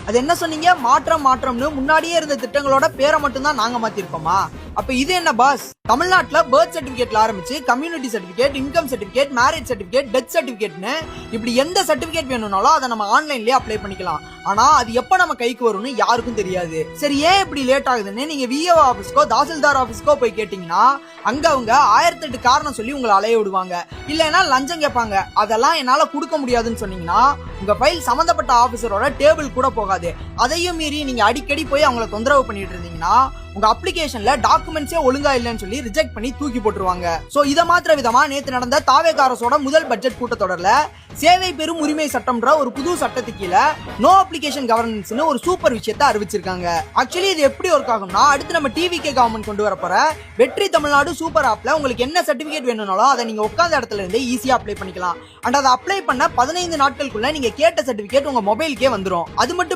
அது என்ன சொன்னீங்க? மாற்றம்னு முன்னாடியே இருந்த திட்டங்களோட பேரை மட்டும் தான் நாங்க மாத்திருக்கோமா? அப்ப இது என்ன பாஸ்? தமிழ்நாட்டுல பர்த் சர்டிபிகேட்ல ஆரம்பிச்சு community certificate, income certificate, marriage certificate, death சர்டிபிகேட்னு இப்படி எந்த சர்டிபிகேட் வேணும்னாலும் அதை நம்ம ஆன்லைன்லயே அப்ளை பண்ணிக்கலாம். ஆனா அது எப்ப நம்ம கைக்கு வரும்னு யாருக்கும் தெரியாது. சரி, ஏன் இப்படி லேட் ஆகுதுன்னு நீங்க விஏஓ ஆபீஸ்க்கோ தாசில்தார் ஆபீஸ்க்கோ போய் கேட்டீங்கன்னா அங்க அவங்க 1008 காரணம் சொல்லி உங்களை அலைய விடுவாங்க. இல்லைன்னா லஞ்சம் கேட்பாங்க. அதெல்லாம் என்னால கொடுக்க முடியாதுன்னு சொன்னீங்கன்னா உங்க ஃபைல் சம்பந்தப்பட்ட ஆபீசரோட டேபிள் கூட போகாது. அதையும் மீறி நீங்க அடிக்கடி போய் அவங்களை தொந்தரவு பண்ணிட்டு இருந்தீங்கன்னா உங்க அப்ளிகேஷன்ல டாக்குமெண்ட்ஸே ஒழுங்கா இல்லைன்னு சொல்லி ரிஜெக்ட் பண்ணி தூக்கி போட்டுருவாங்க. சோ இத மாத்திர விதமா நேத்து நடந்த தாவேகா அரசோட முதல் பட்ஜெட் கூட்டத்தொடர்ல சேவை பெறும் உரிமை சட்டம்ன்ற ஒரு புது சட்டத்துக்கு கீழ நோ அப்ளிகேஷன் கவர்னன்ஸ்னு ஒரு சூப்பர் விஷயத்தை அறிவிச்சிருக்காங்க. ஆக்சுவலி இது எப்படி ஒர்க் ஆகும்னா, அடுத்து நம்ம டிவிகே கவர்மெண்ட் கொண்டு வர போற வெற்றி தமிழ்நாடு சூப்பர் ஆப்ல உங்களுக்கு என்ன சர்டிபிகேட் வேணும்னாலும் அதை நீங்க உட்கார்ந்த இடத்துல இருந்தே ஈஸியா அப்ளை பண்ணிக்கலாம். அண்ட் அதை அப்ளை பண்ண 15 நாட்களுக்குள்ள நீங்க கேட்ட சர்டிபிகேட் உங்க மொபைலுக்கே வந்துரும். அது மட்டும்